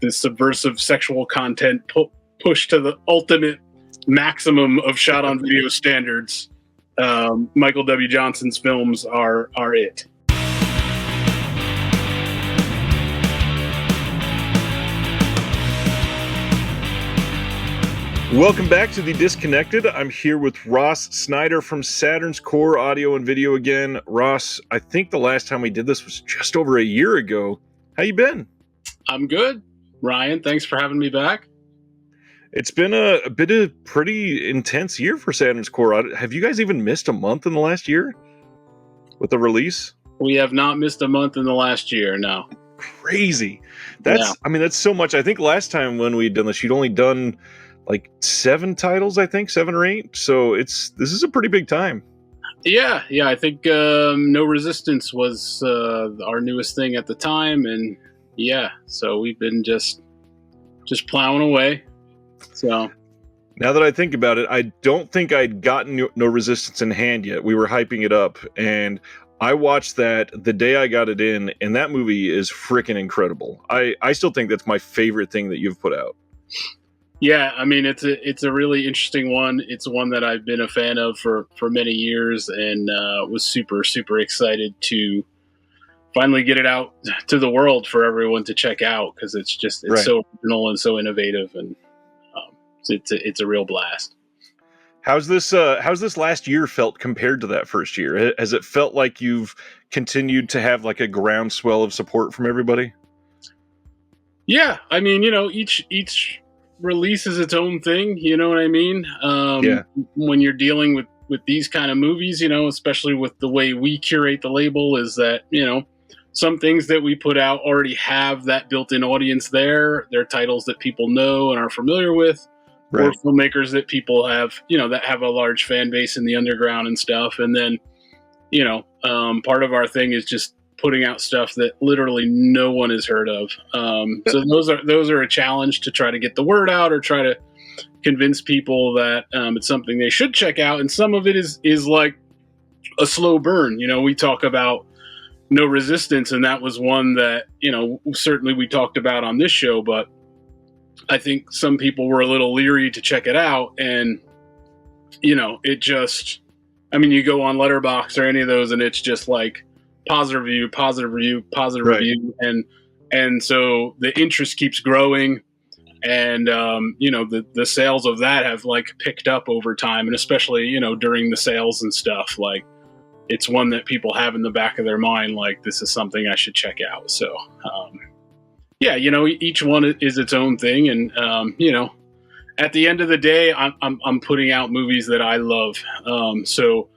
this subversive sexual content pushed to the ultimate maximum of shot on video standards. Michael W. Johnson's films are it. Welcome back to The Disconnected. I'm here with Ross Snyder from Saturn's Core Audio and Video again. Ross, I think the last time we did this was just over a year ago. How you been? I'm good. Ryan, thanks for having me back. It's been a bit of pretty intense year for Saturn's Core Audio. Have you guys even missed a month in the last year with the release? We have not missed a month in the last year, no. Crazy. That's so much. I think last time when we'd done this, you'd only done like 7 titles, I think, 7 or 8. So this is a pretty big time. Yeah. I think No Resistance was our newest thing at the time, and so we've been just plowing away. So now that I think about it, I don't think I'd gotten No Resistance in hand yet. We were hyping it up, and I watched that the day I got it in, and that movie is freaking incredible. I still think that's my favorite thing that you've put out. Yeah, I mean, it's a really interesting one. It's one that I've been a fan of for many years, and was super, super excited to finally get it out to the world for everyone to check out, because it's so original and so innovative, and it's a real blast. How's this last year felt compared to that first year? Has it felt like you've continued to have like a groundswell of support from everybody? Yeah, I mean, each release is its own thing, you know what I mean? When you're dealing with these kind of movies, especially with the way we curate the label, is that, some things that we put out already have that built-in audience there. They're titles that people know and are familiar with, or filmmakers that people have, that have a large fan base in the underground and stuff. And then, part of our thing is just putting out stuff that literally no one has heard of. So those are a challenge to try to get the word out, or try to convince people that it's something they should check out. And some of it is like a slow burn. We talk about No Resistance, and that was one that, certainly we talked about on this show, but I think some people were a little leery to check it out. And, it just, you go on Letterboxd or any of those, and it's just like, positive review, and so the interest keeps growing, and the sales of that have like picked up over time, and especially during the sales and stuff, like it's one that people have in the back of their mind, like this is something I should check out. So each one is its own thing, and at the end of the day, I'm putting out movies that I love, so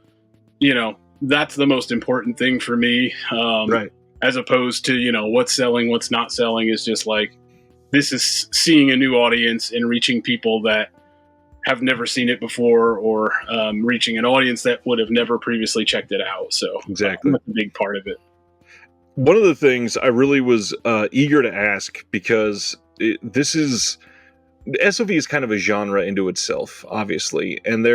that's the most important thing for me, as opposed to, what's selling, what's not selling. Is just like, this is seeing a new audience and reaching people that have never seen it before, or reaching an audience that would have never previously checked it out. So exactly, that's a big part of it. One of the things I really was eager to ask, because SOV is kind of a genre into itself, obviously, and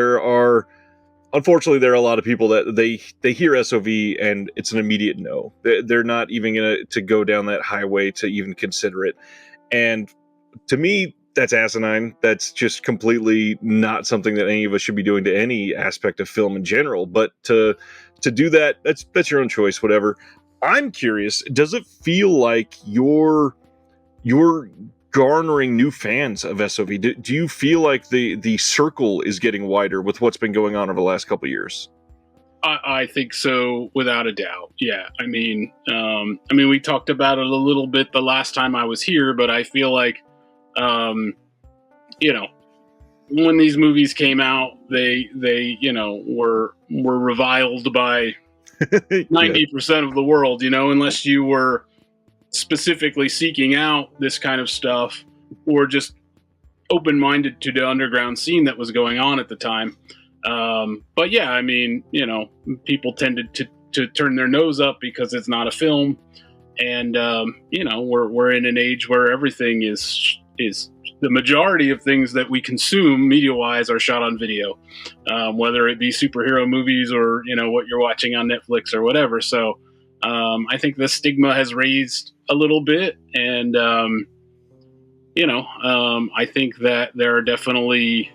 unfortunately, there are a lot of people that they hear SOV and it's an immediate no. They're not even going to go down that highway to even consider it. And to me, that's asinine. That's just completely not something that any of us should be doing to any aspect of film in general. But to do that, that's your own choice, whatever. I'm curious, does it feel like you're garnering new fans of SOV? Do you feel like the circle is getting wider with what's been going on over the last couple of years? I think so, without a doubt. Yeah, we talked about it a little bit the last time I was here, but I feel like, when these movies came out, they were reviled by 90% of the world, unless you were specifically seeking out this kind of stuff, or just open-minded to the underground scene that was going on at the time. But yeah, people tended to turn their nose up because it's not a film, and we're in an age where everything is the majority of things that we consume media-wise are shot on video, whether it be superhero movies or what you're watching on Netflix or whatever. So I think the stigma has raised a little bit, and I think that there are definitely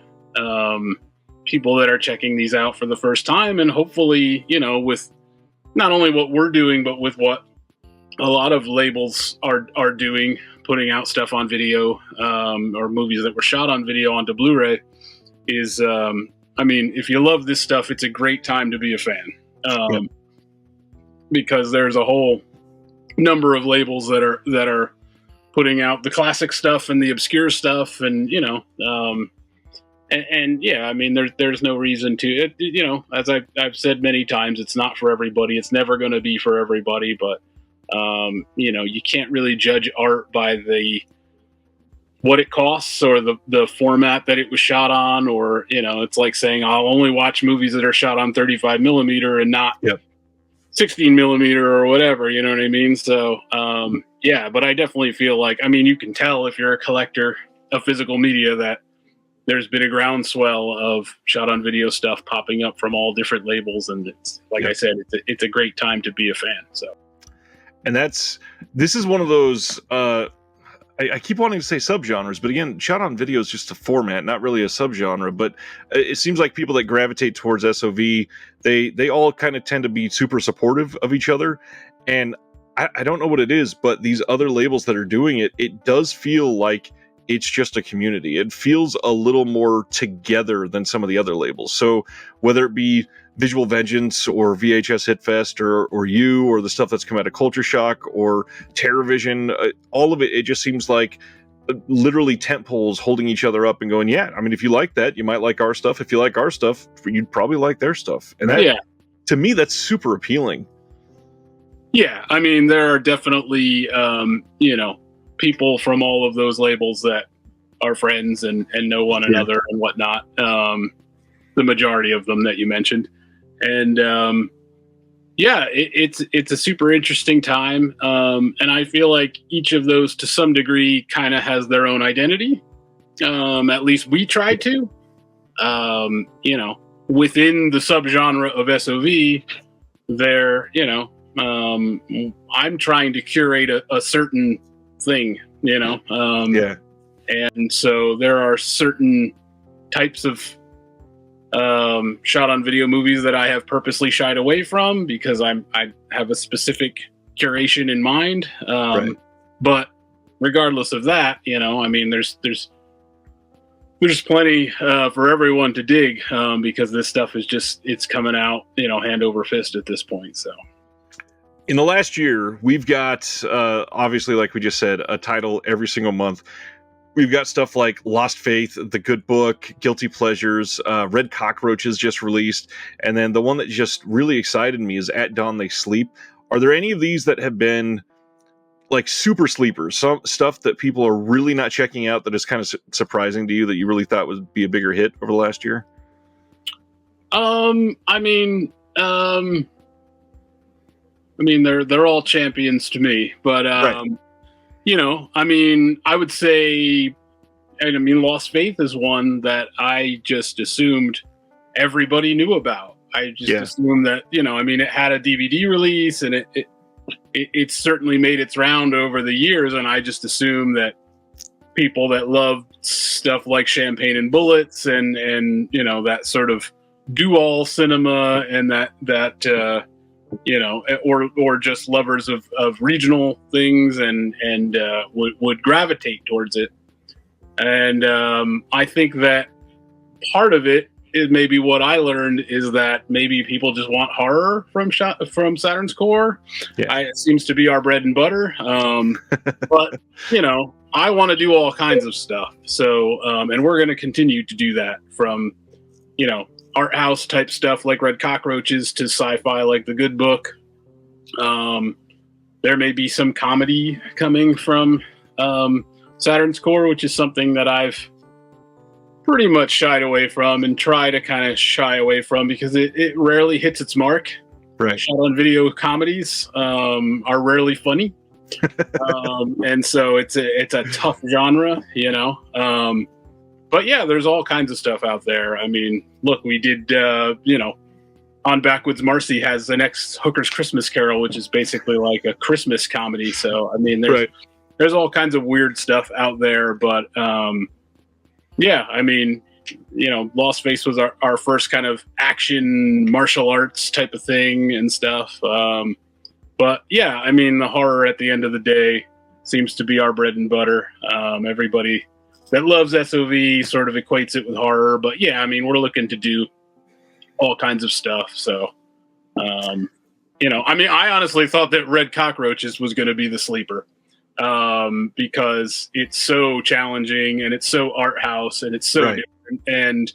people that are checking these out for the first time, and hopefully, with not only what we're doing, but with what a lot of labels are doing, putting out stuff on video, or movies that were shot on video onto Blu-ray, is if you love this stuff, it's a great time to be a fan, because there's a whole number of labels that are putting out the classic stuff and the obscure stuff, and there's no reason to as I've said many times, it's not for everybody. It's never going to be for everybody, but you can't really judge art by what it costs or the format that it was shot on, or it's like saying I'll only watch movies that are shot on 35 millimeter and not 16 millimeter or whatever, you know what I mean? So but I definitely feel like, you can tell if you're a collector of physical media that there's been a groundswell of shot on video stuff popping up from all different labels, and it's like I said, it's a great time to be a fan. So, and this is one of those I keep wanting to say subgenres, but again, shot on video is just a format, not really a subgenre. But it seems like people that gravitate towards SOV, they all kind of tend to be super supportive of each other. And I don't know what it is, but these other labels that are doing it, it does feel like it's just a community. It feels a little more together than some of the other labels. So whether it be Visual Vengeance or VHS Hit Fest or you, or the stuff that's come out of Culture Shock or TerrorVision, all of it, it just seems like literally tent poles holding each other up and going, if you like that, you might like our stuff. If you like our stuff, you'd probably like their stuff. And that, to me, that's super appealing. Yeah, there are definitely, people from all of those labels that are friends and know one another and whatnot. The majority of them that you mentioned. And it's a super interesting time. And I feel like each of those to some degree kind of has their own identity. At least we try to, within the subgenre of SOV, I'm trying to curate a certain thing, and so there are certain types of shot on video movies that I have purposely shied away from because I have a specific curation in mind. But regardless of that, there's plenty for everyone to dig, because this stuff is it's coming out, hand over fist at this point. So in the last year, we've got, obviously, like we just said, a title every single month. We've got stuff like Lost Faith, The Good Book, Guilty Pleasures, Red Cockroaches just released, and then the one that just really excited me is At Dawn They Sleep. Are there any of these that have been like super sleepers, some stuff that people are really not checking out that is kind of surprising to you that you really thought would be a bigger hit over the last year? They're all champions to me, but I would say, Lost Faith is one that I just assumed everybody knew about. I just assumed that, it had a DVD release and it certainly made its round over the years. And I just assumed that people that love stuff like Champagne and Bullets and that sort of do-all cinema and that or just lovers of regional things and would gravitate towards it. And I think that part of it is maybe what I learned is that maybe people just want horror from Saturn's core. It seems to be our bread and butter. But I want to do all kinds of stuff. So and we're going to continue to do that, from art house type stuff like Red Cockroaches to sci-fi like The Good Book. There may be some comedy coming from Saturn's core, which is something that I've pretty much shied away from and try to kind of shy away from because it rarely hits its mark. Right. Shot on video comedies are rarely funny. And so it's a tough genre, but yeah, there's all kinds of stuff out there. Look, we did, On Backwoods Marcy has the next Hooker's Christmas Carol, which is basically like a Christmas comedy. So, there's all kinds of weird stuff out there, but yeah, I mean, Lost Face was our first kind of action martial arts type of thing and stuff. But yeah, I mean, the horror at the end of the day seems to be our bread and butter. Everybody that loves SOV sort of equates it with horror, but yeah, I mean, we're looking to do all kinds of stuff. So, I mean, I honestly thought that Red Cockroaches was going to be the sleeper, because it's so challenging and it's so art house and it's so different. And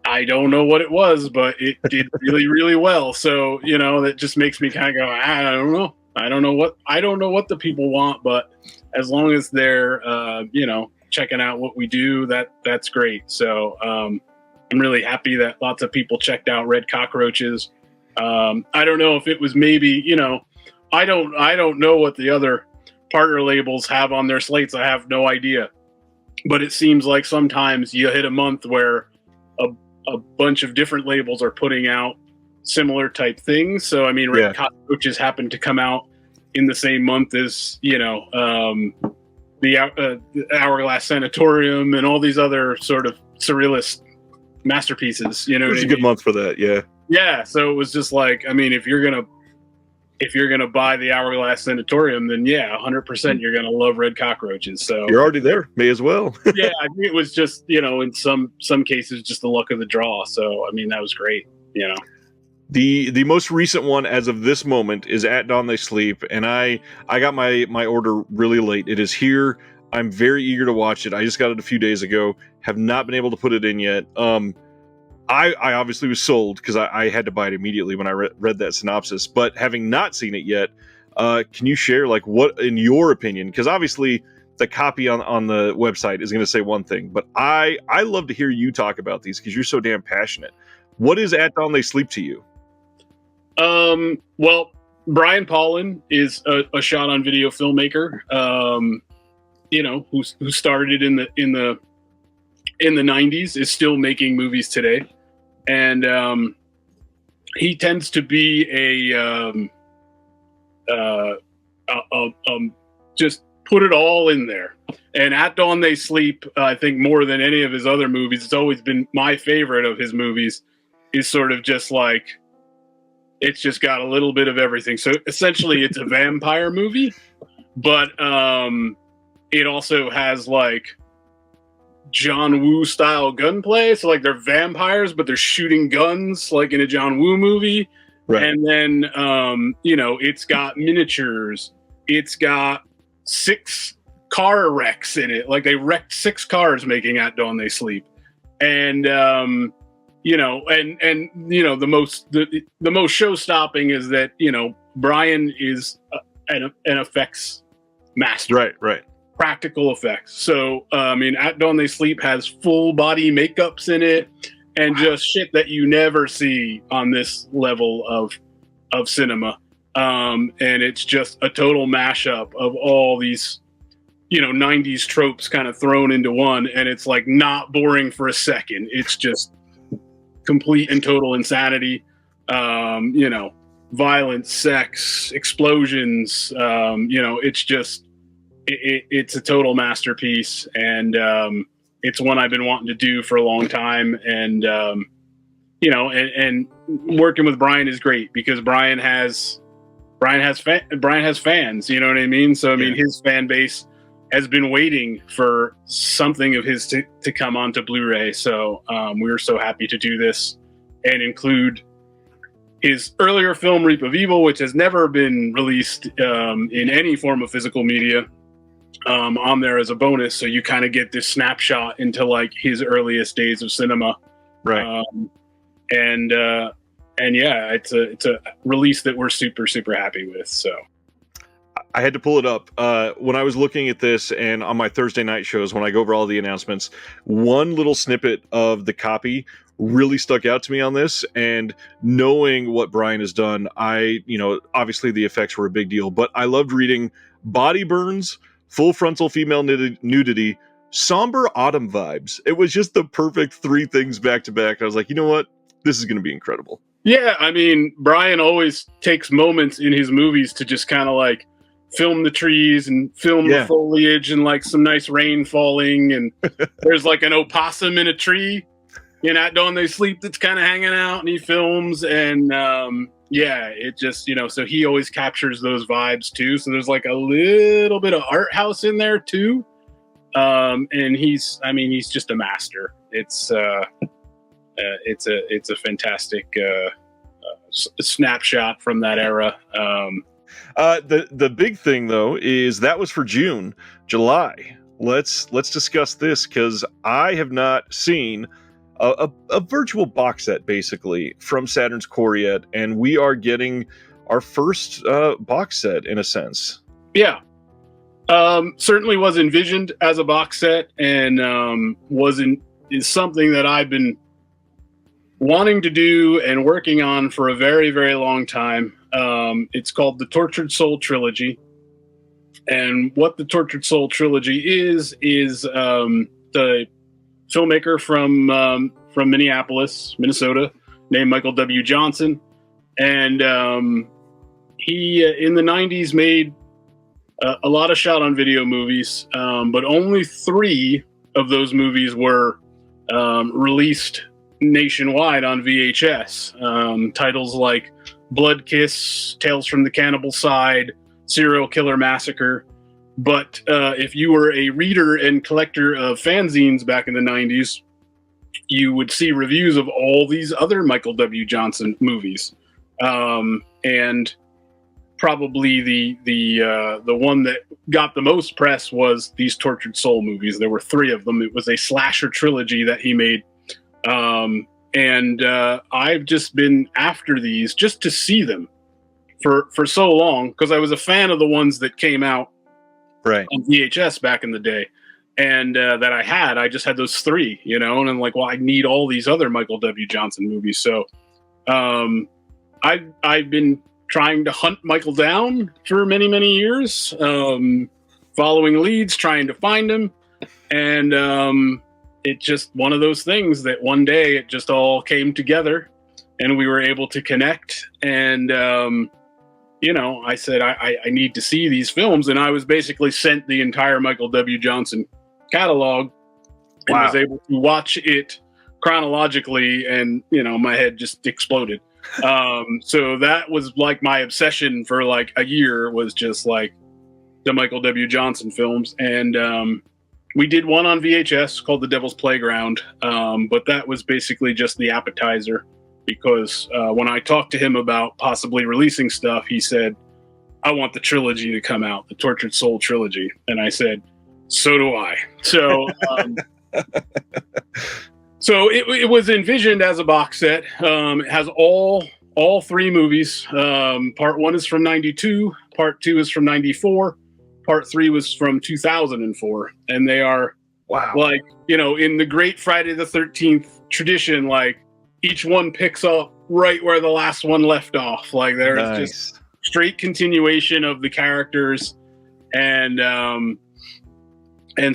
I don't know what it was, but it did really, really well. So, that just makes me kind of go, I don't know. I don't know what the people want, but as long as they're, checking out what we do, that's great. So, I'm really happy that lots of people checked out Red Cockroaches. I don't know if it was maybe, I don't know what the other partner labels have on their slates. I have no idea, but it seems like sometimes you hit a month where a bunch of different labels are putting out similar type things. So, I mean, Red Cockroaches happened to come out in the same month as, the Hourglass Sanatorium and all these other sort of surrealist masterpieces. It was a good month for that. Yeah. Yeah. So it was just like, I mean, if you're going to buy the Hourglass Sanatorium, then 100% you're going to love Red Cockroaches. So you're already there. May as well. Yeah. I think it was just, in some cases, just the luck of the draw. So, I mean, that was great, The most recent one as of this moment is At Dawn They Sleep, and I got my order really late. It is here. I'm very eager to watch it. I just got it a few days ago. Have not been able to put it in yet. I obviously was sold because I had to buy it immediately when I read that synopsis. But having not seen it yet, can you share like what, in your opinion? Because obviously the copy on the website is going to say one thing, but I love to hear you talk about these because you're so damn passionate. What is At Dawn They Sleep to you? Well, Brian Paulin is a shot on video filmmaker, who started in the 90s, is still making movies today. And, he tends to be just put it all in there. And At Dawn They Sleep, I think more than any of his other movies, it's always been my favorite of his movies, is sort of just like, it's just got a little bit of everything. So essentially it's a vampire movie, but it also has like John Woo style gunplay. So like they're vampires, but they're shooting guns like in a John Woo movie. Right. And then, it's got miniatures. It's got 6 car wrecks in it. Like they wrecked 6 cars making At Dawn They Sleep. And, the most show stopping is that, Brian is an effects master. Right. Practical effects. So, At Dawn They Sleep has full body makeups in it and just shit that you never see on this level of cinema. And it's just a total mashup of all these, 90s tropes kind of thrown into one. And it's like not boring for a second. It's just complete and total insanity. Violence, sex, explosions. It's just, it's a total masterpiece, and it's one I've been wanting to do for a long time. And and working with Brian is great because Brian has fans. You know what I mean? So I mean, his fan base has been waiting for something of his to come onto Blu-ray. So we were so happy to do this and include his earlier film Reap of Evil, which has never been released in any form of physical media, on there as a bonus. So you kind of get this snapshot into like his earliest days of cinema. Right. And yeah, it's a release that we're super, super happy with. So I had to pull it up when I was looking at this, and on my Thursday night shows when I go over all the announcements, one little snippet of the copy really stuck out to me on this. And knowing what Brian has done, obviously the effects were a big deal, but I loved reading body burns, full frontal female nudity, somber autumn vibes. It was just the perfect 3 things back to back. I was like, you know what? This is going to be incredible. Yeah, I mean, Brian always takes moments in his movies to just kind of like film the trees and film the foliage and like some nice rain falling, and there's like an opossum in a tree, you know, when they sleep, that's kind of hanging out, and he films, and it just, you know, so he always captures those vibes too. So there's like a little bit of art house in there too, and he's just a master. It's a fantastic snapshot from that era. The big thing though is that was for June. July, let's discuss this, because I have not seen a virtual box set basically from Saturn's core yet, and we are getting our first box set in a sense. Yeah, certainly was envisioned as a box set, and is something that I've been wanting to do and working on for a very, very long time. It's called the Tortured Soul Trilogy. And what the Tortured Soul Trilogy is the filmmaker from Minneapolis, Minnesota, named Michael W. Johnson. And he, in the 90s, made a lot of shot-on-video movies, but only 3 of those movies were released nationwide on VHS. Titles like Blood Kiss, Tales from the Cannibal Side, Serial Killer Massacre. But if you were a reader and collector of fanzines back in the 90s, you would see reviews of all these other Michael W. Johnson movies. And probably the one that got the most press was these Tortured Soul movies. There were 3 of them. It was a slasher trilogy that he made. And I've just been after these just to see them for so long, because I was a fan of the ones that came out on VHS back in the day, and that I just had those 3, you know, and I'm like, well, I need all these other Michael W. Johnson movies. So I've been trying to hunt Michael down for many, many years, following leads, trying to find him, and it's just one of those things that one day it just all came together and we were able to connect. And, you know, I said, I need to see these films. And I was basically sent the entire Michael W. Johnson catalog and was able to watch it chronologically. And, you know, my head just exploded. So that was like my obsession for like a year, was just like the Michael W. Johnson films. And, we did one on VHS called The Devil's Playground, but that was basically just the appetizer, because when I talked to him about possibly releasing stuff, he said, I want the trilogy to come out, the Tortured Soul Trilogy. And I said, so do I. So so it was envisioned as a box set. It has all 3 movies. Part 1 is from 92, Part 2 is from 94. Part 3 was from 2004, and they are like, you know, in the great Friday the 13th tradition, like each one picks up right where the last one left off. Like there's just straight continuation of the characters, and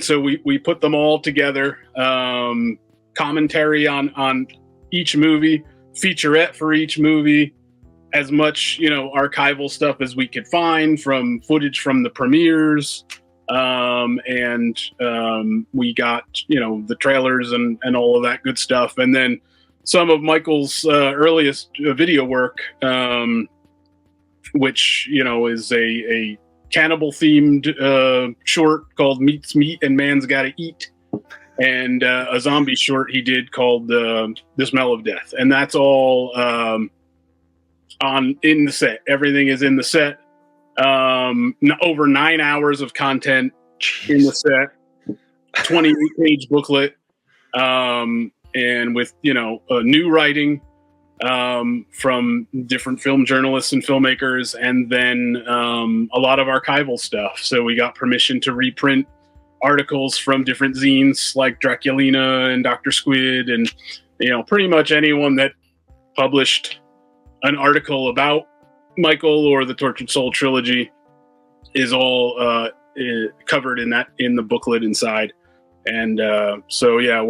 so we put them all together. Commentary on each movie, featurette for each movie. As much, you know, archival stuff as we could find from footage from the premieres. And we got, you know, the trailers and all of that good stuff. And then some of Michael's earliest video work, which, you know, is a cannibal themed short called Meat's Meat and Man's Gotta Eat. And a zombie short he did called The Smell of Death. And that's all in the set. Everything is in the set. Over 9 hours of content in the set, 28-page booklet, and with, you know, new writing from different film journalists and filmmakers, and then a lot of archival stuff. So we got permission to reprint articles from different zines like Draculina and Dr. Squid, and, you know, pretty much anyone that published an article about Michael or the Tortured Soul Trilogy is all covered in the booklet inside. And so yeah,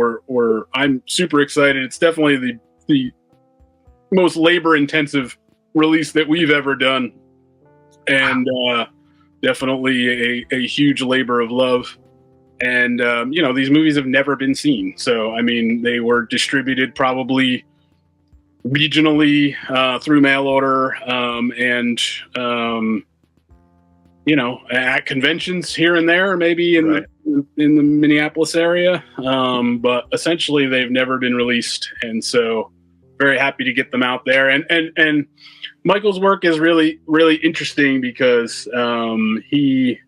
I'm super excited. It's definitely the most labor intensive release that we've ever done, and definitely a huge labor of love. And, these movies have never been seen. So, I mean, they were distributed probably regionally through mail order and, at conventions here and there, maybe in the Minneapolis area. But essentially, they've never been released. And so very happy to get them out there. And Michael's work is really, really interesting because he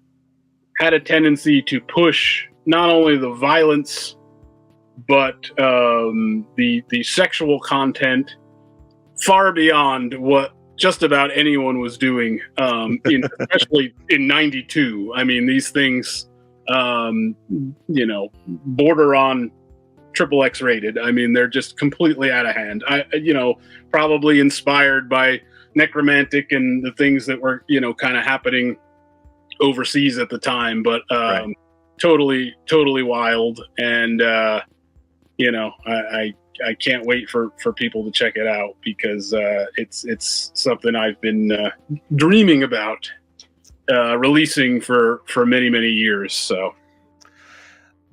had a tendency to push not only the violence, but the sexual content far beyond what just about anyone was doing, especially in '92. I mean, these things, border on XXX rated. I mean, they're just completely out of hand. Probably inspired by Necromantic and the things that were, kind of happening overseas at the time, but totally wild. And I can't wait for people to check it out because it's something I've been dreaming about releasing for many years. So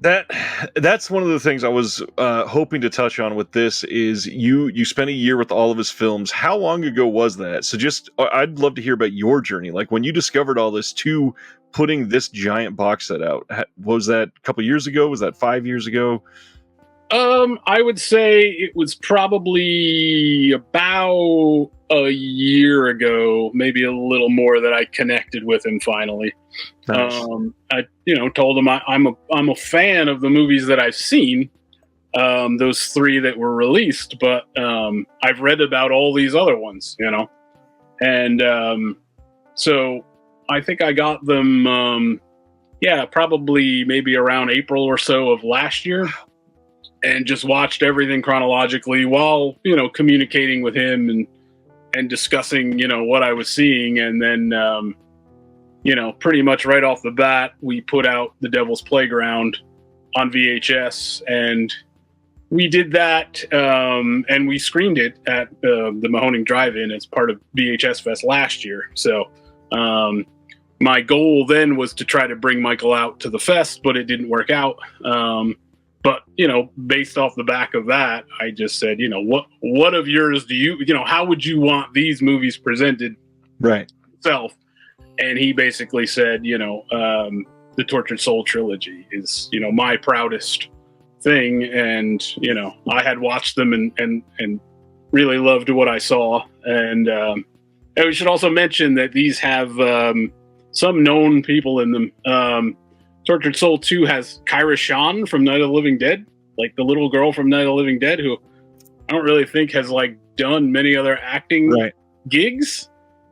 that's one of the things I was hoping to touch on with this is you spent a year with all of his films. How long ago was that? So I'd love to hear about your journey. Like when you discovered all this to putting this giant box set out. Was that a couple years ago? Was that 5 years ago? I would say it was probably about a year ago, maybe a little more, that I connected with him finally. Nice. I told him I'm a fan of the movies that I've seen, those 3 that were released, but I've read about all these other ones, and so I think I got them, probably maybe around April or so of last year. And just watched everything chronologically while, communicating with him and discussing, what I was seeing. And then, pretty much right off the bat, we put out The Devil's Playground on VHS. And we did that, and we screened it at the Mahoning Drive-In as part of VHS Fest last year. So my goal then was to try to bring Michael out to the fest, but it didn't work out. But, based off the back of that, I just said, what of yours do you, how would you want these movies presented? Right. Self. And he basically said, the Tortured Soul trilogy is, my proudest thing. And, I had watched them and really loved what I saw. And we should also mention that these have some known people in them. Tortured Soul 2 has Curation from Night of the Living Dead, like the little girl from Night of the Living Dead, who I don't really think has done many other acting gigs.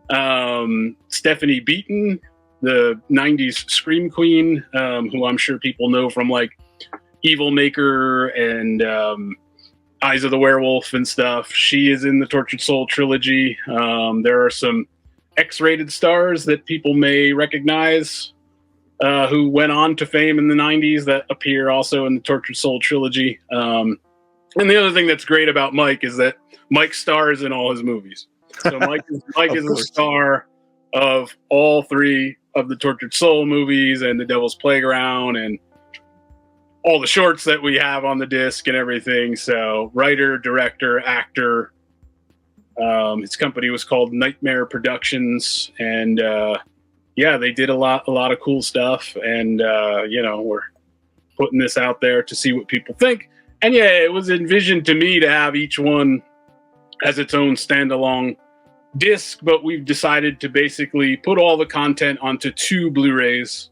Stephanie Beaton, the 90s Scream Queen, who I'm sure people know from Evil Maker and Eyes of the Werewolf and stuff. She is in the Tortured Soul trilogy. There are some X-rated stars that people may recognize, who went on to fame in the 90s that appear also in the Tortured Soul trilogy. And the other thing that's great about Mike is that Mike stars in all his movies. So Mike is a star of all 3 of the Tortured Soul movies and The Devil's Playground and all the shorts that we have on the disc and everything. So writer, director, actor. His company was called Nightmare Productions, and they did a lot of cool stuff, and we're putting this out there to see what people think. And it was envisioned to me to have each one as its own standalone disc, but we've decided to basically put all the content onto 2 Blu-rays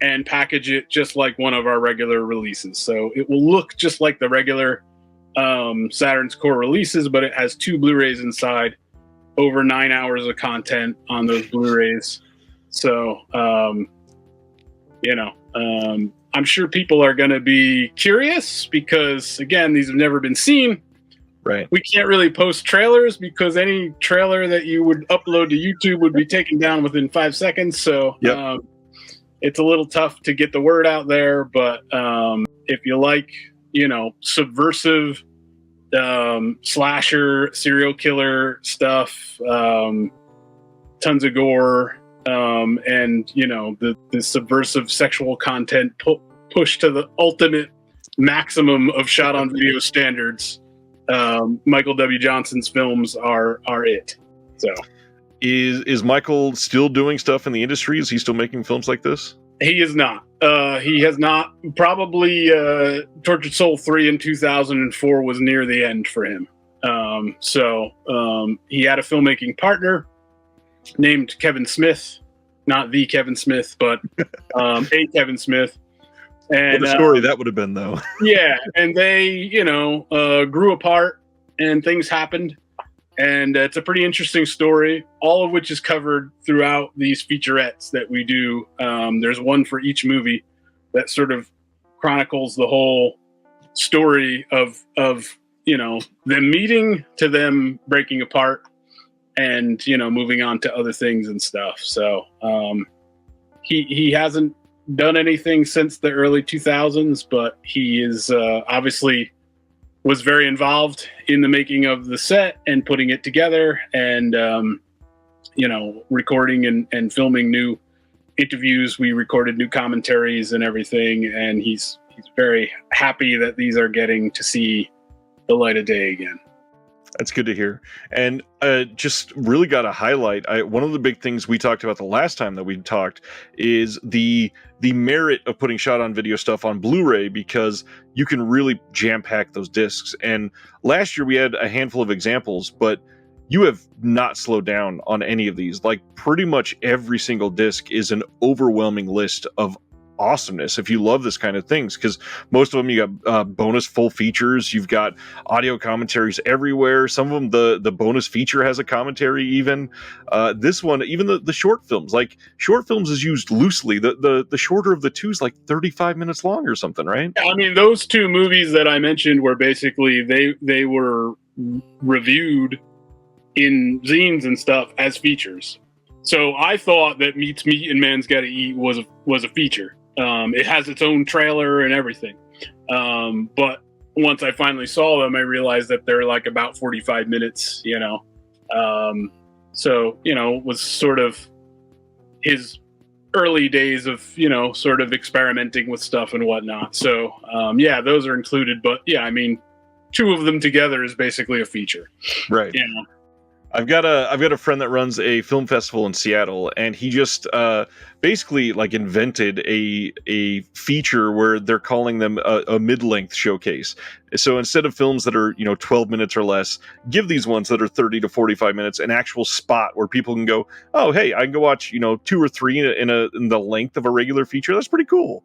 and package it just like one of our regular releases. So it will look just like the regular Saturn's core releases, but it has 2 Blu-rays inside, over 9 hours of content on those Blu-rays. So, I'm sure people are going to be curious because, again, these have never been seen. Right. We can't really post trailers because any trailer that you would upload to YouTube would be taken down within 5 seconds. So it's a little tough to get the word out there. But if you like, subversive slasher, serial killer stuff, tons of gore, and the subversive sexual content pushed to the ultimate maximum of shot on video standards. Michael W. Johnson's films are it. So is Michael still doing stuff in the industry? Is he still making films like this? He is not. He has not. Probably Tortured Soul 3 in 2004 was near the end for him. He had a filmmaking partner named Kevin Smith, not the Kevin Smith, but a Kevin Smith. And what a story that would have been, though. Yeah, and they, grew apart, and things happened. And it's a pretty interesting story, all of which is covered throughout these featurettes that we do. There's one for each movie that sort of chronicles the whole story of them meeting to them breaking apart and, moving on to other things and stuff. So he hasn't done anything since the early 2000s, but he is obviously was very involved in the making of the set and putting it together and, recording and filming new interviews. We recorded new commentaries and everything. And he's very happy that these are getting to see the light of day again. That's good to hear. And just really got to highlight, one of the big things we talked about the last time that we talked is the merit of putting shot on video stuff on Blu-ray, because you can really jam pack those discs. And last year we had a handful of examples, but you have not slowed down on any of these. Like pretty much every single disc is an overwhelming list of awesomeness if you love this kind of things, because most of them you got bonus full features, you've got audio commentaries everywhere. Some of them the bonus feature has a commentary even. This one, even the short films, like short films is used loosely. The shorter of the two is like 35 minutes long or something, right? I mean, those two movies that I mentioned were basically they were reviewed in zines and stuff as features. So I thought that Meets Meat and Man's Gotta Eat was a feature. It has its own trailer and everything. But once I finally saw them, I realized that they're like about 45 minutes, So, it was sort of his early days of, sort of experimenting with stuff and whatnot. So, those are included. But yeah, I mean, two of them together is basically a feature. Right. I've got a friend that runs a film festival in Seattle, and he just basically like invented a feature where they're calling them a mid-length showcase. So instead of films that are 12 minutes or less, give these ones that are 30 to 45 minutes an actual spot where people can go, oh hey, I can go watch 2 or 3 in the length of a regular feature. That's pretty cool.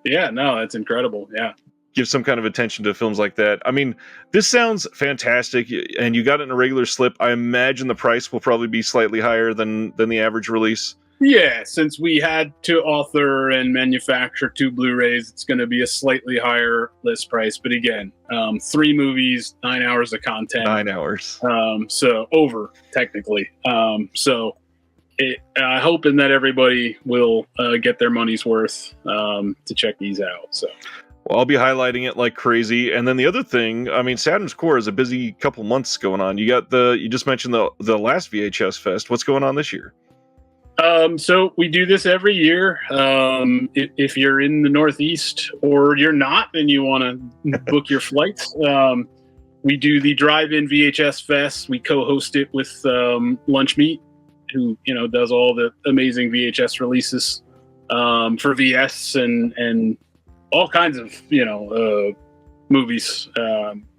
Yeah, no, that's incredible. Yeah. Give some kind of attention to films like that. I mean, this sounds fantastic, and you got it in a regular slip. I imagine the price will probably be slightly higher than the average release. Yeah, since we had to author and manufacture 2 Blu-rays, it's going to be a slightly higher list price. But again, 3 movies, 9 hours of content. 9 hours. So over, technically. Hoping that everybody will get their money's worth to check these out. So. Well, I'll be highlighting it like crazy. And then the other thing, I mean, Saturn's Core is a busy couple months going on. You just mentioned the last VHS Fest. What's going on this year? So we do this every year. If you're in the Northeast or you're not and you want to book your flights, we do the Drive-In VHS Fest. We co-host it with Lunch Meat, who does all the amazing VHS releases for VS and all kinds of movies.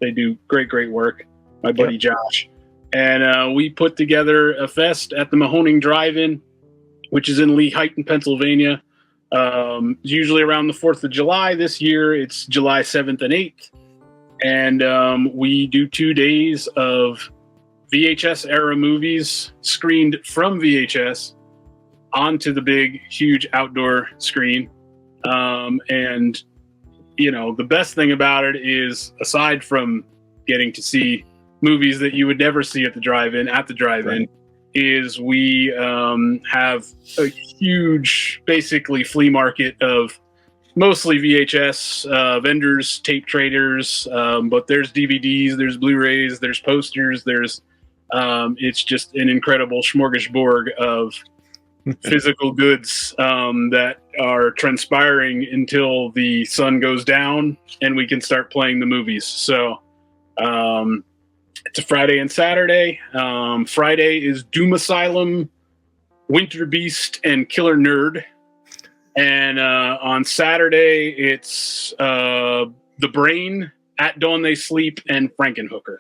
They do great work. My buddy Josh, and we put together a fest at the Mahoning Drive-In, which is in Lehighton, Pennsylvania. Usually around the 4th of July. This year it's July 7th and 8th, and we do 2 days of VHS era movies screened from VHS onto the big, huge outdoor screen. And the best thing about it is, aside from getting to see movies that you would never see at the drive-in, right, is we have a huge, basically, flea market of mostly VHS vendors, tape traders, but there's DVDs, there's Blu-rays, there's posters, it's just an incredible smorgasbord of physical goods that are transpiring until the sun goes down and we can start playing the movies. So it's a Friday and Saturday. Friday is Doom Asylum, Winter Beast, and Killer Nerd. And on Saturday, it's The Brain, At Dawn They Sleep, and Frankenhooker.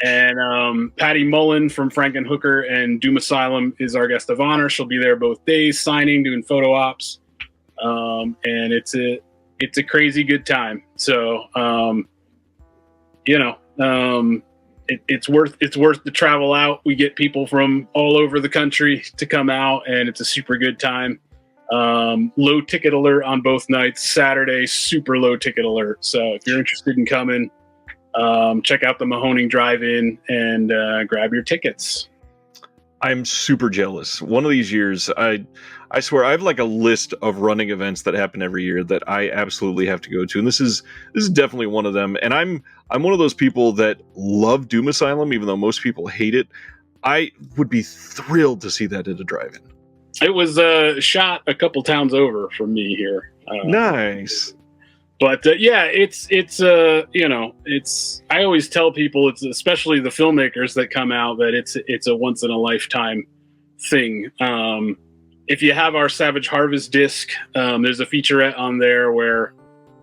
And Patty Mullen from Frankenhooker and Doom Asylum is our guest of honor. She'll be there both days, signing, doing photo ops. And it's a crazy good time. So, it's worth the travel out. We get people from all over the country to come out, and it's a super good time. Low ticket alert on both nights. Saturday, super low ticket alert. So if you're interested in coming, check out the Mahoning Drive-In and grab your tickets. I'm super jealous. One of these years, I swear I have like a list of running events that happen every year that I absolutely have to go to, and this is definitely one of them. And I'm one of those people that love Doom Asylum, even though most people hate it. I would be thrilled to see that at a drive-in. It was shot a couple towns over from me here. Nice. But it's I always tell people, it's especially the filmmakers that come out, that it's a once in a lifetime thing. If you have our Savage Harvest disc, there's a featurette on there where,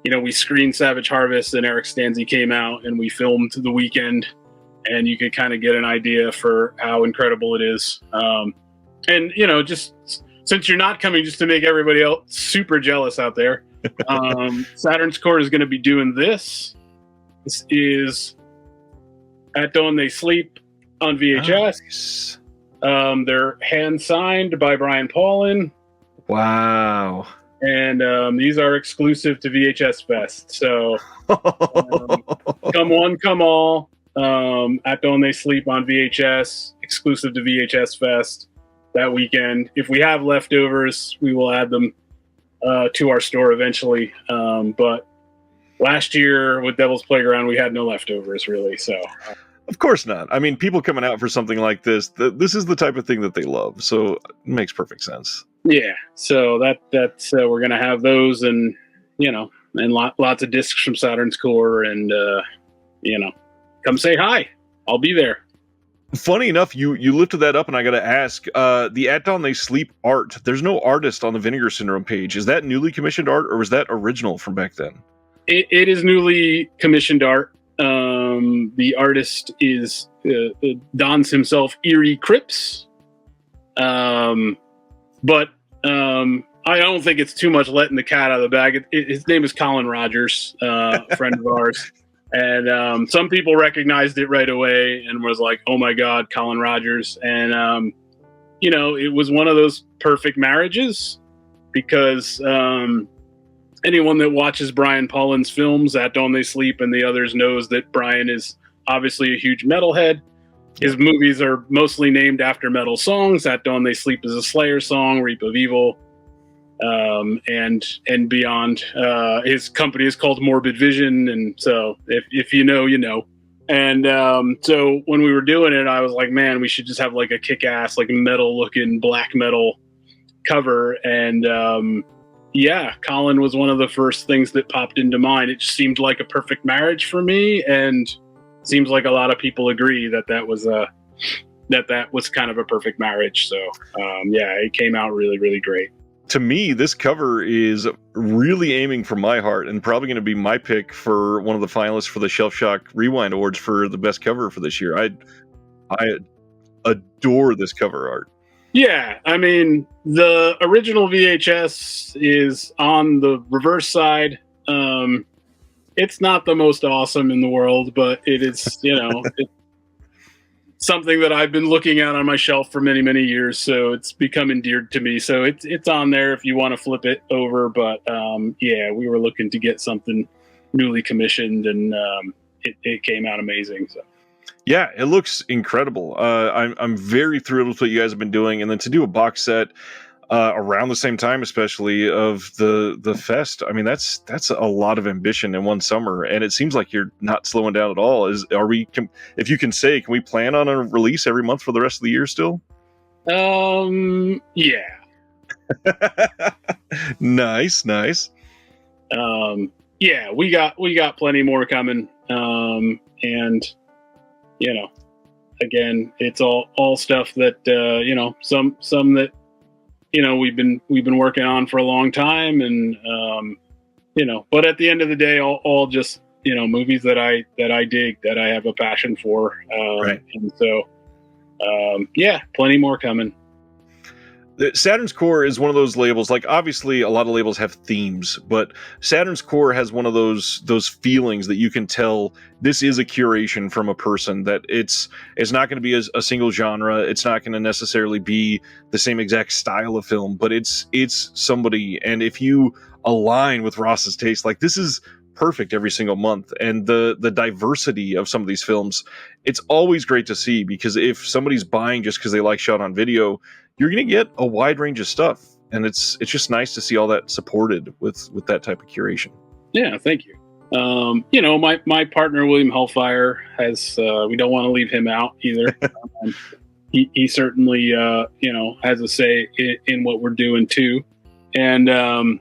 we screened Savage Harvest and Eric Stanzi came out and we filmed the weekend, and you could kind of get an idea for how incredible it is. And, just since you're not coming, just to make everybody else super jealous out there, Saturn's Core is going to be doing this. This is At Dawn They Sleep on VHS. Nice. They're hand-signed by Brian Paulin. Wow. And these are exclusive to VHS Fest. So come one, come all. At Dawn They Sleep on VHS, exclusive to VHS Fest that weekend. If we have leftovers, we will add them to our store eventually. But last year with Devil's Playground, we had no leftovers really. So, of course not. I mean, people coming out for something like this, this is the type of thing that they love. So it makes perfect sense. Yeah. So that's we're gonna have those, and lots of discs from Saturn's Core, and come say hi. I'll be there. Funny enough, you lifted that up, and I got to ask, the At Dawn They Sleep art, there's no artist on the Vinegar Syndrome page. Is that newly commissioned art, or was that original from back then? It is newly commissioned art. The artist is dons himself Eerie Cripps. But I don't think it's too much letting the cat out of the bag. His name is Colin Rogers, a friend of ours. And some people recognized it right away and was like, oh my God, Colin Rogers. And, it was one of those perfect marriages, because anyone that watches Brian Paulin's films, At Dawn They Sleep and the others, knows that Brian is obviously a huge metalhead. His movies are mostly named after metal songs. At Dawn They Sleep is a Slayer song, Reap of Evil, and beyond. His company is called Morbid Vision, and so if you know, you know. And so when we were doing it, I was like, man, we should just have like a kick-ass, like metal-looking black metal cover. And Colin was one of the first things that popped into mind. It just seemed like a perfect marriage for me, and seems like a lot of people agree that was kind of a perfect marriage. So it came out really, really great. To me, this cover is really aiming for my heart, and probably going to be my pick for one of the finalists for the Shelf Shock Rewind Awards for the best cover for this year. I adore this cover art. Yeah, I mean, the original VHS is on the reverse side. It's not the most awesome in the world, but it is, it's something that I've been looking at on my shelf for many, many years. So it's become endeared to me. So it's on there if you want to flip it over. But we were looking to get something newly commissioned, and it came out amazing. So. Yeah, it looks incredible. I'm very thrilled with what you guys have been doing, and then to do a box set around the same time, especially of the fest. I mean, that's a lot of ambition in one summer, and it seems like you're not slowing down at all. If you can say, can we plan on a release every month for the rest of the year still? Yeah, Nice. Yeah, we got plenty more coming. And again, it's all stuff that some that we've been working on for a long time, and but at the end of the day, all just movies that I dig, that I have a passion for. Right. And so yeah, plenty more coming. Saturn's Core is one of those labels. Like, obviously, a lot of labels have themes, but Saturn's Core has one of those feelings that you can tell this is a curation from a person. That it's not going to be a single genre. It's not going to necessarily be the same exact style of film, but it's somebody. And if you align with Ross's taste, like, this is perfect every single month. And the diversity of some of these films, it's always great to see, because if somebody's buying just because they like shot on video, you're going to get a wide range of stuff, and it's just nice to see all that supported with that type of curation. Yeah, thank you. My partner William Hellfire has. We don't want to leave him out either. He certainly has a say in what we're doing too, and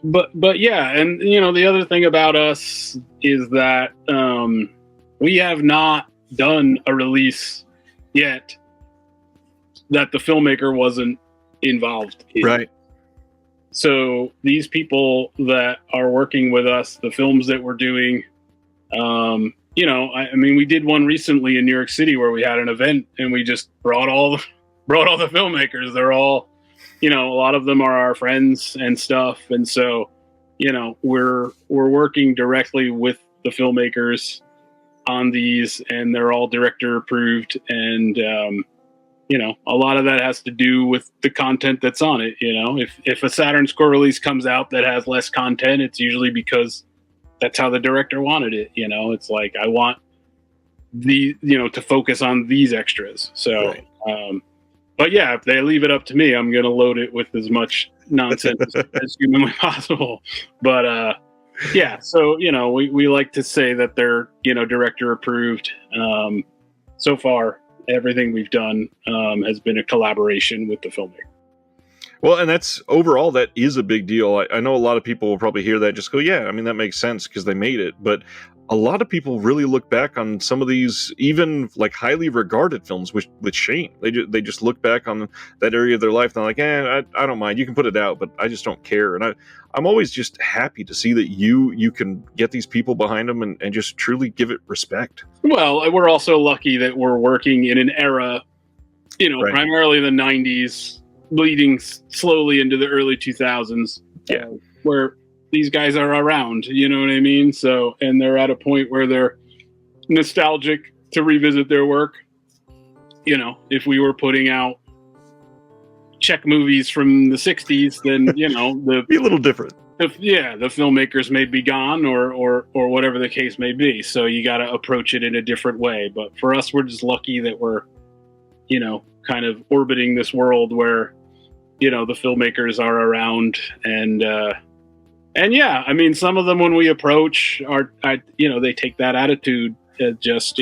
but yeah, and the other thing about us is that we have not done a release yet that the filmmaker wasn't involved in. Right. So these people that are working with us, the films that we're doing, I mean, we did one recently in New York City where we had an event and we just brought all the filmmakers. They're all, a lot of them are our friends and stuff. And so, we're working directly with the filmmakers on these, and they're all director approved. And, a lot of that has to do with the content that's on it. If a Saturn's Core release comes out that has less content, it's usually because that's how the director wanted it. It's like, I want to focus on these extras. So, right. But yeah, if they leave it up to me, I'm going to load it with as much nonsense as humanly possible. But yeah, so, we like to say that they're, director approved. So far, everything we've done has been a collaboration with the filmmaker. Well, and that is a big deal. I know a lot of people will probably hear that and just go, yeah, I mean, that makes sense because they made it. But a lot of people really look back on some of these, even like highly regarded films with shame. They just look back on that area of their life and they're like, I don't mind. You can put it out, but I just don't care. And I'm always just happy to see that you can get these people behind them and just truly give it respect. Well, we're also lucky that we're working in an era, right, primarily the 90s, bleeding slowly into the early 2000s, where these guys are around, you know what I mean? So, and they're at a point where they're nostalgic to revisit their work. If we were putting out Czech movies from the 60s, then, be a little different. The filmmakers may be gone or whatever the case may be. So you got to approach it in a different way. But for us, we're just lucky that we're, kind of orbiting this world where, the filmmakers are around. And yeah, I mean, some of them when we approach they take that attitude just,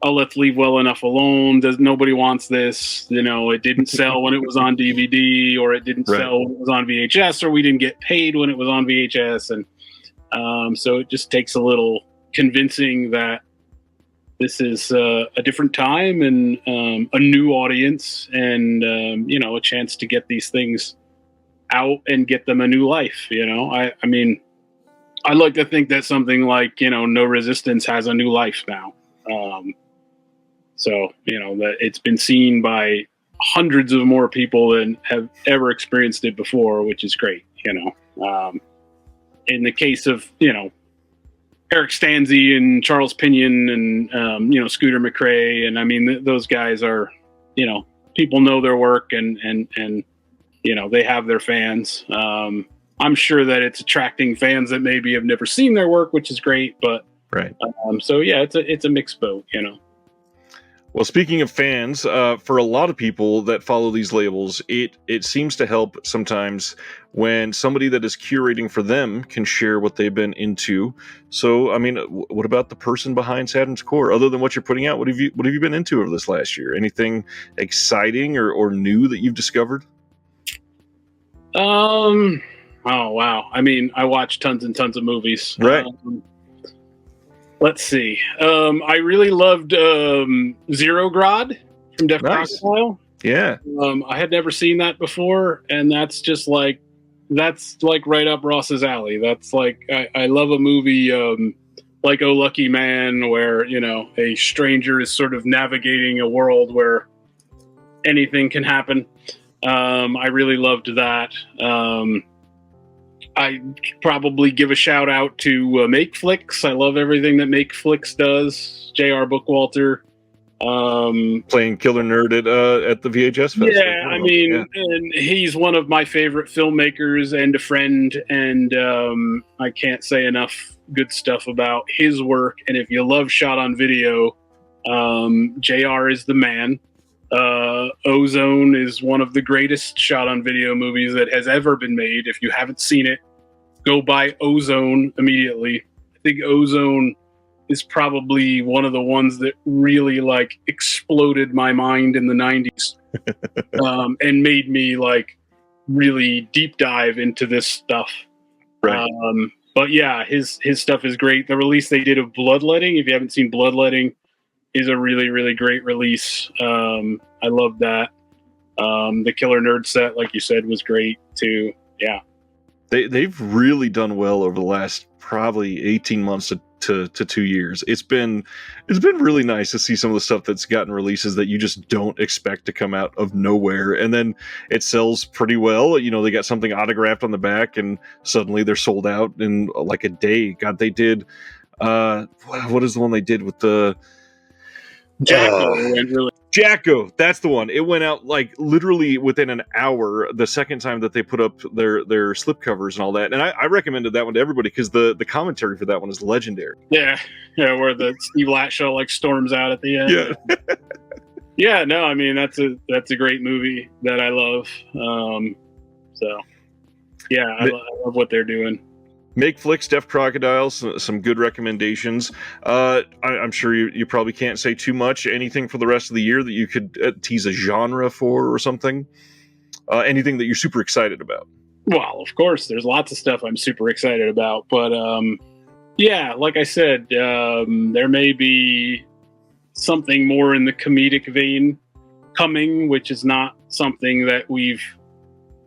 oh, let's leave well enough alone. Nobody wants this. It didn't sell when it was on DVD, or it didn't sell when it was on VHS, or we didn't get paid when it was on VHS. And so it just takes a little convincing that this is a different time and a new audience and, a chance to get these things out and get them a new life. I mean, I like to think that something like, No Resistance has a new life now. So, that it's been seen by hundreds of more people than have ever experienced it before, which is great. In the case of, Eric Stanzi and Charles Pinion and, Scooter McRae. And I mean, those guys are, people know their work and, they have their fans. I'm sure that it's attracting fans that maybe have never seen their work, which is great. But right. So yeah, it's a mixed boat, Well, speaking of fans, for a lot of people that follow these labels, it seems to help sometimes when somebody that is curating for them can share what they've been into. So, I mean, what about the person behind Saturn's Core? Other than what you're putting out, what have you been into over this last year? Anything exciting or new that you've discovered? Oh wow! I mean, I watch tons and tons of movies. Right. Let's see. I really loved Zero Grad from Def Nice. Crocodile. Yeah. I had never seen that before, and that's like right up Ross's alley. That's like I love a movie like Oh Lucky Man, where a stranger is sort of navigating a world where anything can happen. I really loved that. I probably give a shout out to Make Flicks. I love everything that Make Flicks does. J.R. Bookwalter. Playing Killer Nerd at the VHS Fest. Yeah, I mean, and he's one of my favorite filmmakers and a friend, and I can't say enough good stuff about his work. And if you love shot on video, JR is the man. Ozone is one of the greatest shot on video movies that has ever been made. If you haven't seen it, go buy Ozone immediately. I think Ozone is probably one of the ones that really like exploded my mind in the 90s and made me like really deep dive into this stuff. Right. But yeah, his stuff is great. The release they did of Bloodletting, if you haven't seen Bloodletting, is a really, really great release. I love that. The Killer Nerd set, like you said, was great too. Yeah. They've really done well over the last probably 18 months to 2 years. It's been really nice to see some of the stuff that's gotten releases that you just don't expect to come out of nowhere, and then it sells pretty well. They got something autographed on the back, and suddenly they're sold out in like a day. God, they did. What is the one they did with the Jacko? That's the one. It went out like literally within an hour the second time that they put up their slipcovers and all that. And I recommended that one to everybody because the commentary for that one is legendary. Yeah, where the Steve Latshaw like storms out at the end. Yeah. Yeah, no, I mean that's a great movie that I love. So yeah, I love what they're doing. Make Flicks, Def Crocodile, some good recommendations. I'm sure you probably can't say too much. Anything for the rest of the year that you could tease a genre for or something? Anything that you're super excited about? Well, of course, there's lots of stuff I'm super excited about. But yeah, like I said, there may be something more in the comedic vein coming, which is not something that we've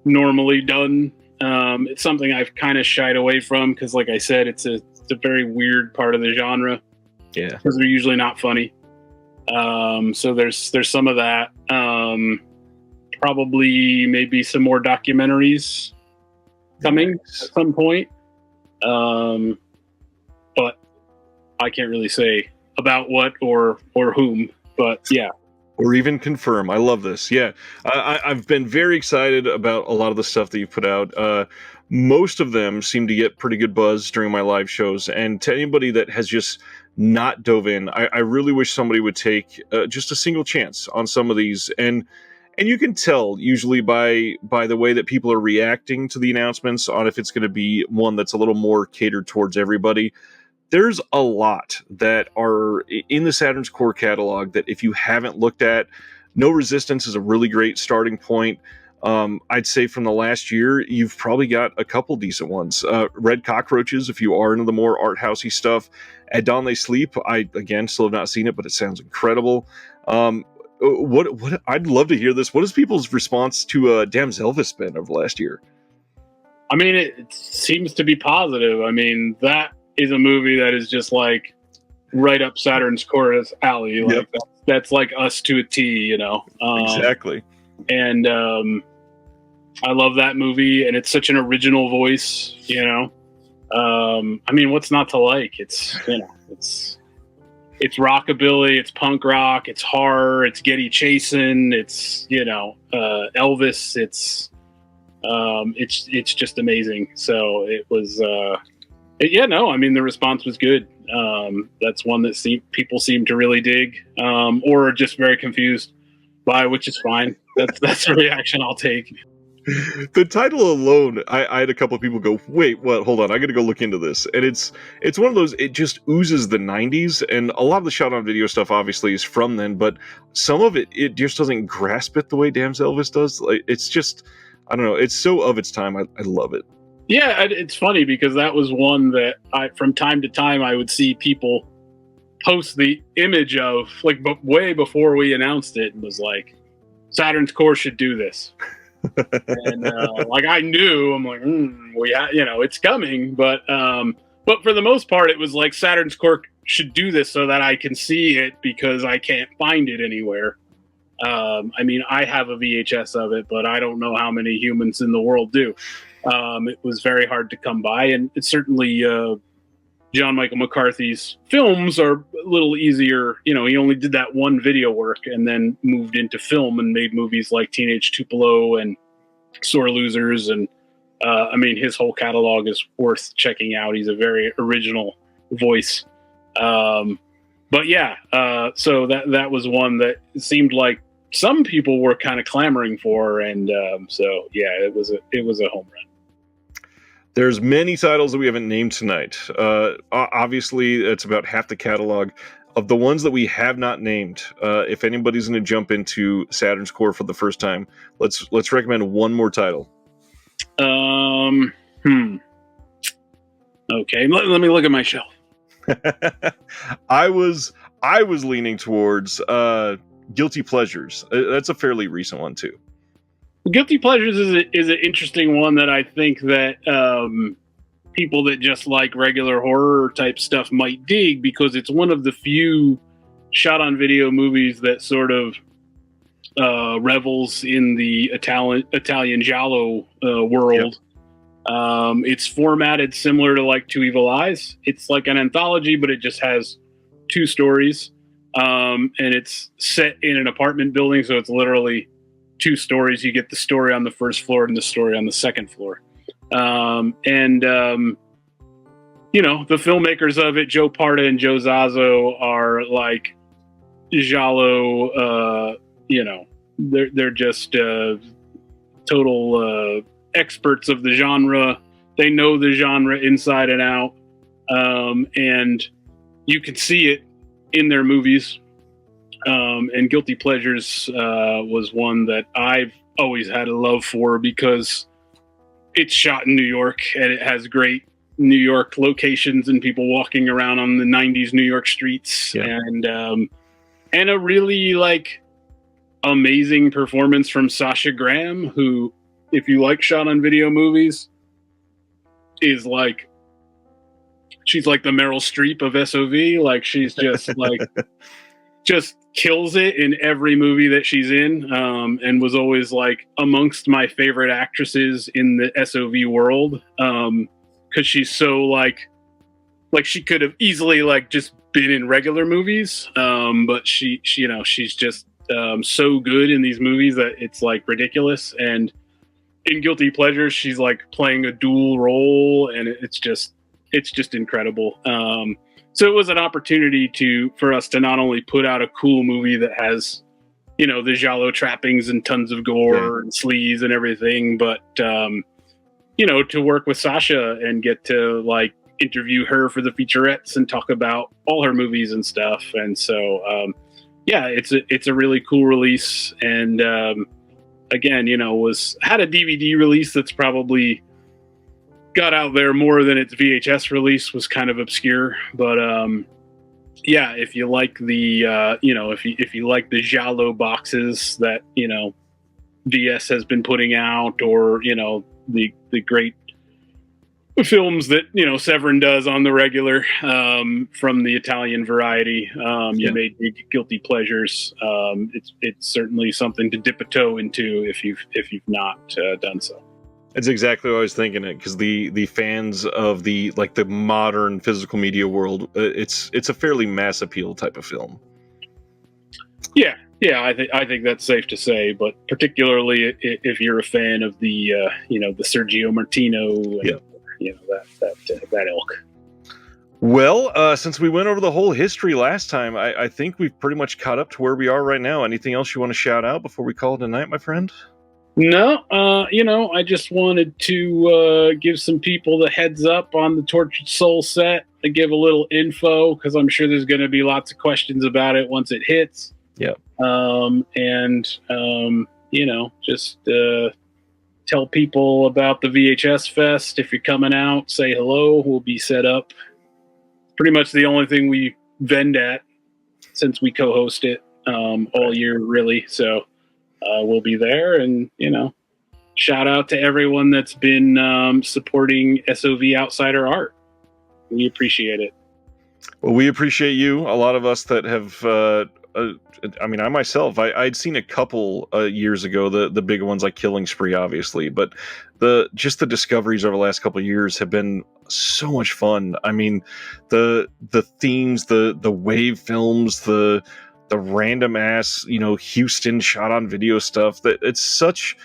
normally done. It's something I've kind of shied away from because, like I said, it's a very weird part of the genre. Yeah, because they're usually not funny. So there's some of that. Probably maybe some more documentaries coming at some point. But I can't really say about what or whom. But yeah. Or even confirm. I love this. Yeah, I've been very excited about a lot of the stuff that you've put out. Most of them seem to get pretty good buzz during my live shows. And to anybody that has just not dove in, I really wish somebody would take just a single chance on some of these. And you can tell usually by the way that people are reacting to the announcements on if it's going to be one that's a little more catered towards everybody. There's a lot that are in the Saturn's core catalog that if you haven't looked at, No Resistance is a really great starting point. I'd say from the last year, you've probably got a couple decent ones. Red Cockroaches, if you are into the more art housey stuff. At Dawn They Sleep, I, again, still have not seen it, but it sounds incredible. What I'd love to hear this. What has people's response to Damn Elvis been over the last year? I mean, it seems to be positive. I mean, that is a movie that is just like right up Saturn's chorus alley. Like that's like us to a T, Exactly. And I love that movie, and it's such an original voice, I mean, what's not to like? It's it's rockabilly, it's punk rock, it's horror, it's Getty Chasin, it's Elvis, it's just amazing. So it was I mean, the response was good. That's one that people seem to really dig, or are just very confused by, which is fine. That's a reaction I'll take. The title alone, I had a couple of people go, wait, what? Hold on, I got to go look into this. And it's one of those, it just oozes the 90s, and a lot of the shot on video stuff obviously is from then, but some of it just doesn't grasp it the way Damn Elvis does. Like, it's just, I don't know. It's so of its time. I love it. Yeah, it's funny because that was one that from time to time, I would see people post the image of, like, way before we announced it, and was like, Saturn's core should do this. And like, I knew, I'm like, it's coming, but for the most part, it was like Saturn's core should do this so that I can see it because I can't find it anywhere. I mean, I have a VHS of it, but I don't know how many humans in the world do. It was very hard to come by, and it's certainly John Michael McCarthy's films are a little easier. He only did that one video work and then moved into film and made movies like Teenage Tupelo and Sore Losers. And I mean, his whole catalog is worth checking out. He's a very original voice. But yeah, so that was one that seemed like some people were kind of clamoring for. And so, yeah, it was a home run. There's many titles that we haven't named tonight. Obviously, it's about half the catalog. Of the ones that we have not named, if anybody's going to jump into Saturn's core for the first time, let's recommend one more title. Okay, let me look at my shelf. I was leaning towards Guilty Pleasures. That's a fairly recent one too. Guilty Pleasures is an interesting one that I think that people that just like regular horror type stuff might dig, because it's one of the few shot on video movies that sort of revels in the Italian giallo world. Yep. It's formatted similar to like Two Evil Eyes. It's like an anthology, but it just has two stories, and it's set in an apartment building, so it's literally two stories. You get the story on the first floor and the story on the second floor. The filmmakers of it, Joe Parda and Joe Zazzo, are like giallo, they're just total experts of the genre. They know the genre inside and out. And you can see it in their movies. And Guilty Pleasures was one that I've always had a love for because it's shot in New York and it has great New York locations and people walking around on the 90s New York streets. Yeah. And a really like amazing performance from Sasha Graham, who, if you like shot on video movies, is like, she's like the Meryl Streep of SOV. Like, she's just like, just kills it in every movie that she's in, and was always like amongst my favorite actresses in the SOV world, because she's so like she could have easily like just been in regular movies, but she's just so good in these movies that it's like ridiculous. And in Guilty Pleasures, she's like playing a dual role, and it's just incredible. So it was an opportunity for us to not only put out a cool movie that has, the giallo trappings and tons of gore and sleaze and everything, but, to work with Sasha and get to like interview her for the featurettes and talk about all her movies and stuff. And so, it's a really cool release. And, again, had a DVD release that's probably got out there more than its VHS release, was kind of obscure. But if you like the if you like the giallo boxes that VS has been putting out, or the great films that Severin does on the regular, from the Italian variety, you may dig Guilty Pleasures. It's certainly something to dip a toe into if you've not done so. It's exactly what I was thinking. It because the fans of the modern physical media world, it's a fairly mass appeal type of film. Yeah, I think that's safe to say. But particularly if you're a fan of the the Sergio Martino, and, that ilk. Well, since we went over the whole history last time, I think we've pretty much caught up to where we are right now. Anything else you want to shout out before we call it a night, my friend? No, I just wanted to give some people the heads up on the Tortured Soul set, to give a little info, because I'm sure there's going to be lots of questions about it once it hits. Yeah. Just tell people about the VHS Fest. If you're coming out, say hello. We'll be set up. Pretty much the only thing we vend at, since we co-host it all year, really. So we'll be there, and shout out to everyone that's been supporting SOV Outsider Art. We appreciate it. Well, we appreciate you. A lot of us that have, I mean, I myself, I'd seen a couple years ago, the big ones like Killing Spree, obviously, but the discoveries over the last couple of years have been so much fun. I mean, the themes, the wave films, the random ass, Houston shot on video stuff, that it's such.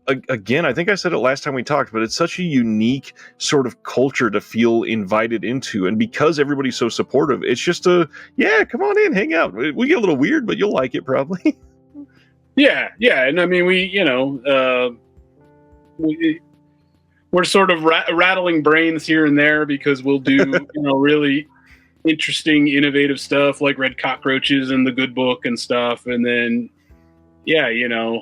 Again, I think I said it last time we talked, but it's such a unique sort of culture to feel invited into. And because everybody's so supportive, it's just come on in, hang out. We get a little weird, but you'll like it probably. Yeah. And I mean, we're sort of rattling brains here and there, because we'll do, really interesting, innovative stuff like Red Cockroaches and The Good Book and stuff. And then,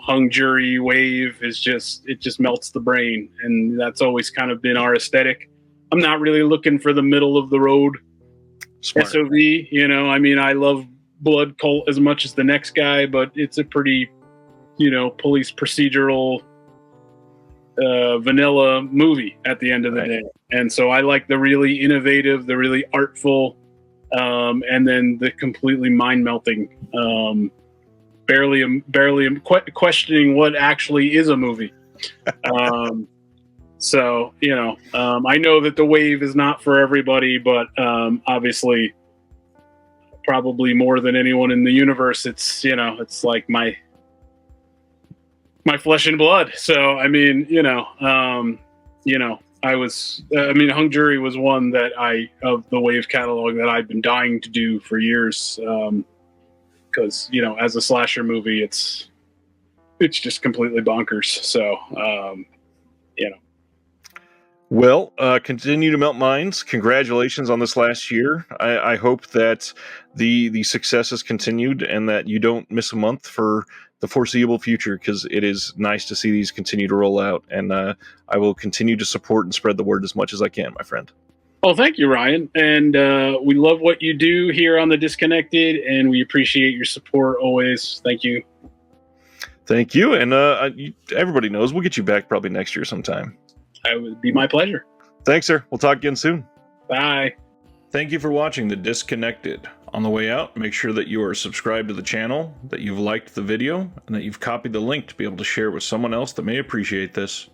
hung jury wave it just melts the brain. And that's always kind of been our aesthetic. I'm not really looking for the middle of the road Smart. SOV. I mean, I love Blood Cult as much as the next guy, but it's a pretty, police procedural, vanilla movie at the end of the day. And so I like the really innovative, the really artful, and then the completely mind melting, barely questioning what actually is a movie. So, I know that the wave is not for everybody, but obviously, probably more than anyone in the universe, it's like my flesh and blood. So, I mean, Hung Jury was one that of the wave catalog that I've been dying to do for years. Because as a slasher movie, it's just completely bonkers. So Well, continue to melt minds. Congratulations on this last year. I hope that the success has continued and that you don't miss a month for the foreseeable future, because it is nice to see these continue to roll out. And I will continue to support and spread the word as much as I can, my friend. Well, thank you, Ryan. And we love what you do here on The Disconnected, and we appreciate your support always. Thank you. Thank you. And everybody knows we'll get you back probably next year sometime. It would be my pleasure. Thanks, sir. We'll talk again soon. Bye. Thank you for watching The Disconnected. On the way out, make sure that you are subscribed to the channel, that you've liked the video, and that you've copied the link to be able to share with someone else that may appreciate this.